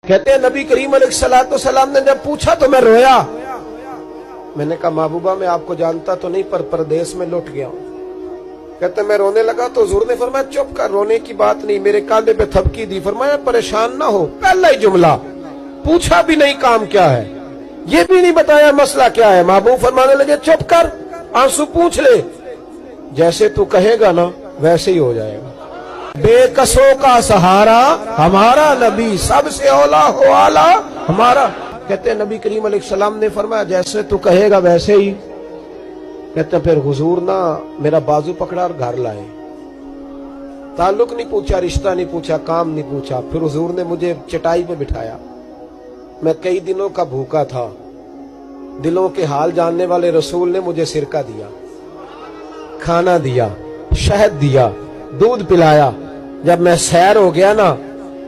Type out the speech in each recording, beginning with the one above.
कहते हैं नबी करीम अलैहिस्सलाम ने जब पूछा तो मैं रोया। मैंने कहा महबूबा मैं आपको जानता तो नहीं पर परदेश में लौट गया हूं। कहते मैं रोने लगा तो हुजूर ने फरमाया चुप कर, रोने की बात नहीं। मेरे कांधे पे थपकी दी, फरमाया परेशान ना हो। पहला ही जुमला, पूछा भी नहीं काम क्या है, ये भी नहीं बताया मसला क्या है। महबूब फरमाने लगे चुप कर, आंसू पूछ ले, जैसे तू कहेगा ना वैसे ही हो जाएगा। बेकसों का सहारा हमारा नबी, सबसे औला हो आला हमारा। कहते हैं नबी करीम अलैहिस्सलाम ने फरमाया जैसे तू कहेगा वैसे ही। कहते हैं फिर हुजूर ना मेरा बाजू पकड़ा और घर लाए। ताल्लुक नहीं पूछा, रिश्ता नहीं पूछा, काम नहीं पूछा। फिर हुजूर ने मुझे चटाई पे बिठाया। मैं कई दिनों का भूखा था। दिलों के हाल जानने वाले रसूल ने मुझे सिरका दिया, खाना दिया, शहद दिया, दूध पिलाया। जब मैं सैर हो गया ना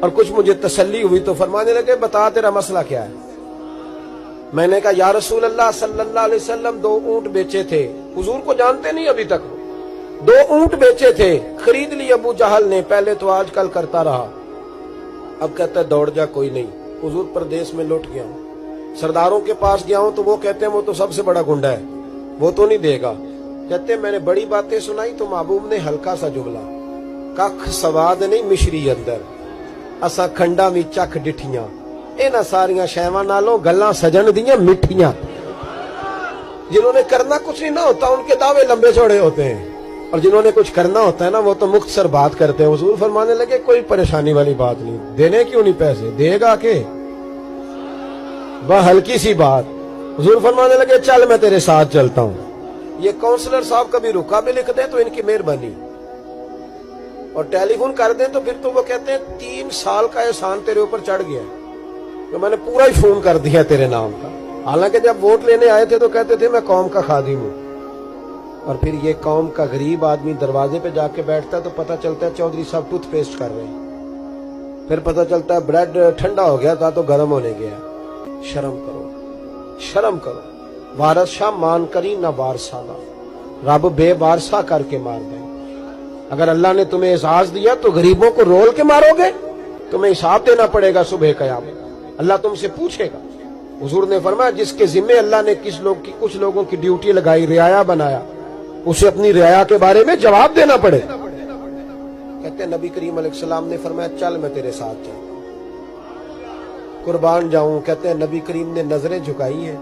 और कुछ मुझे तसल्ली हुई तो फरमाने लगे बता तेरा मसला क्या है। मैंने कहा या रसूल अल्लाह सल्लल्लाहु अलैहि वसल्लम 2 ऊंट बेचे थे। हुजूर को जानते नहीं अभी तक। 2 ऊंट बेचे थे, खरीद ली अबू जहल ने। पहले तो आजकल करता रहा, अब कहता है दौड़ जा, कोई नहीं। हुजूर प्रदेश में लौट गया हूं, सरदारों के पास गया हूं तो वो कहते हैं वो तो सबसे बड़ा गुंडा है, वो तो नहीं देगा। कहते मैंने बड़ी बातें सुनाई तो महबूब ने हल्का सा जुमला, कख सवाद नहीं मिश्री अंदर, असा खंडा भी चख डिठियां, इन्हां सारियां शैवां नालों गल्लां सजन दियां मिठियां। जिन्होंने करना कुछ नहीं ना होता उनके दावे लंबे चौड़े होते हैं, और जिन्होंने कुछ करना होता है ना वो तो मुख्तसर बात करते हैं। हुजूर फरमाने लगे कोई परेशानी वाली बात नहीं, देने क्यों नहीं पैसे, देगा के वह हल्की सी बात। हुजूर फरमाने लगे चल मैं तेरे साथ चलता हूं। ये काउंसलर साहब कभी रुका भी लिख दें तो इनकी मेहरबानी, और टेलीफोन कर दें तो फिर तो वो कहते हैं 3 साल का एहसान तेरे ऊपर चढ़ गया, तो मैंने पूरा ही फोन कर दिया तेरे नाम का। हालांकि जब वोट लेने आए थे तो कहते थे मैं कौम का खादिम हूं, और फिर ये कौम का गरीब आदमी दरवाजे पे जाके बैठता है तो पता चलता है चौधरी साहब टूथपेस्ट कर रहे हैं, फिर पता चलता है ब्रेड ठंडा हो गया था तो गर्म होने गया। शर्म करो, शर्म करो। वारस शाह मान करी ना वारसाना, रब बेवारसा करके मार दे। अगर अल्लाह ने तुम्हें एजाज दिया तो गरीबों को रोल के मारोगे, तुम्हें हिसाब देना पड़ेगा सुबह कयामत, अल्लाह तुमसे पूछेगा। हुजूर ने फरमाया जिसके जिम्मे अल्लाह ने कुछ लोगों की ड्यूटी लगाई, रियाया बनाया, उसे अपनी रियाया के बारे में जवाब देना पड़े। कहते हैं नबी करीम अलैहिस्सलाम ने फरमाया चल मैं तेरे साथ चलता हूं, कुर्बान जाऊं। कहते हैं नबी करीम ने नजरें झुकाई हैं,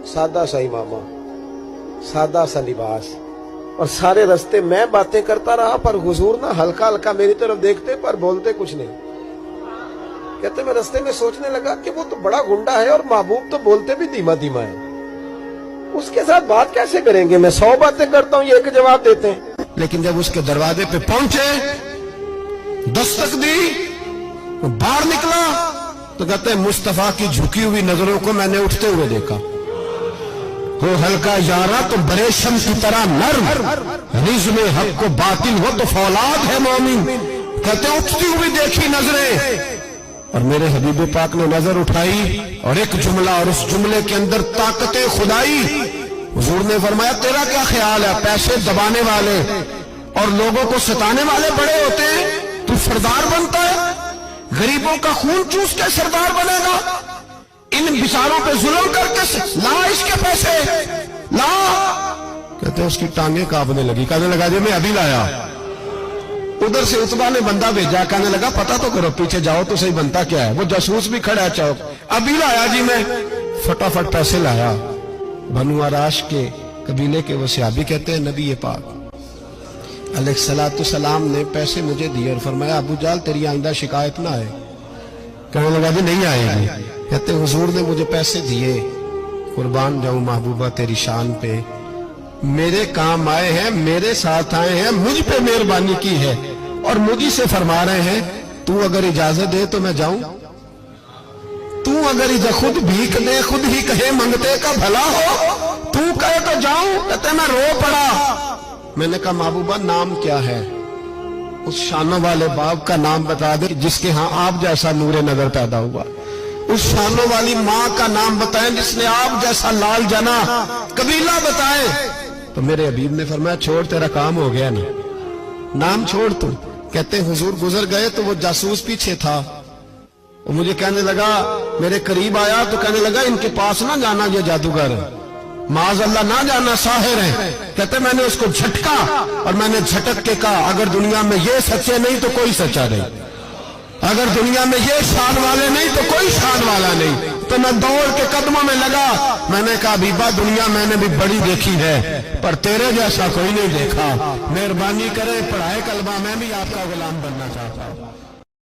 सादा सा इमामा, सादा सा लिबास, और सारे रास्ते मैं बातें करता रहा पर हुजूर ना हल्का हल्का मेरी तरफ देखते पर बोलते कुछ नहीं। कहते मैं रास्ते में सोचने लगा कि वो तो बड़ा गुंडा है और महबूब तो बोलते भी धीमा धीमा है, उसके साथ बात कैसे करेंगे। मैं 100 बातें करता हूं, ये एक जवाब देते हैं। लेकिन जब उसके दरवाजे पे पहुंचे, दस्तक दी, बाहर निकला तो कहते हैं मुस्तफा की झुकी हुई नजरों को मैंने उठते हुए देखा। हो हल्का यारा तो बरेशम की तरह नर्म, रिज़्म हक को बातिल हो तो फौलाद है मोमिन। कहते उठती हुई देखी नजरें, और मेरे हबीब पाक ने नजर उठाई और एक जुमला, और उस जुमले के अंदर ताकत खुदाई। हुजूर ने फरमाया तेरा क्या ख्याल है, पैसे दबाने वाले और लोगों को सताने वाले बड़े होते हैं, तू सरदार बनता है, गरीबों का खून चूस के सरदार बनेगा। इन बिचारों पे जुल्म करके ला इसके पैसे ला। कहते उसकी टांगे कांपने लगी, कहने लगा जी मैं अभी लाया। उधर से उतबा ने बंदा भेजा, कहने लगा पता तो करो, पीछे जाओ तो सही बनता क्या है। वो जासूस भी खड़ा है चौक, अभी लाया जी मैं, फटाफट पैसे लाया। बनु आराश के कबीले के वो सहाबी कहते हैं नबी पाक अलैहिस्सलाम ने पैसे मुझे दिए और फरमाया अबू जाल तेरी आइंदा शिकायत ना आए। कहने लगा जी नहीं आएगी। कहते हुजूर ने मुझे पैसे दिए, कुर्बान जाऊं महबूबा तेरी शान पे, मेरे काम आए हैं, मेरे साथ आए हैं, मुझ पे मेहरबानी की है, और मुझी से फरमा रहे हैं तू अगर इजाजत दे तो मैं जाऊं, तू अगर इधर खुद भीख दे, खुद ही कहे मंगते का भला हो, तू कहे तो जाऊं। कहते मैं रो पड़ा। मैंने कहा महबूबा नाम क्या है, उस शानों वाले बाप का नाम बता दे जिसके यहाँ आप जैसा नूरे नजर पैदा हुआ, उस शानों वाली माँ का नाम बताएं जिसने आप जैसा लाल जना, कबीला बताएं। तो मेरे हबीब ने फरमाया छोड़ तेरा काम हो गया ना, नाम छोड़ तू। कहते हुजूर गुजर गए तो वो जासूस पीछे था, وہ مجھے کہنے لگا، میرے قریب آیا تو کہنے لگا ان کے پاس نہ جانا، یہ جادوگر معاذ اللہ نہ جانا، ساحر ہیں۔ کہتے میں نے اس کو جھٹکا اور میں نے جھٹک کے کہا اگر دنیا میں یہ سچے نہیں تو کوئی سچا نہیں، اگر دنیا میں یہ شان والے نہیں تو کوئی شان والا نہیں۔ تو میں دوڑ کے قدموں میں لگا، میں نے کہا بیبا دنیا میں نے بھی بڑی دیکھی ہے پر تیرے جیسا کوئی نہیں دیکھا، مہربانی کرے پڑھائے کلمہ، میں بھی آپ کا غلام بننا چاہتا ہوں۔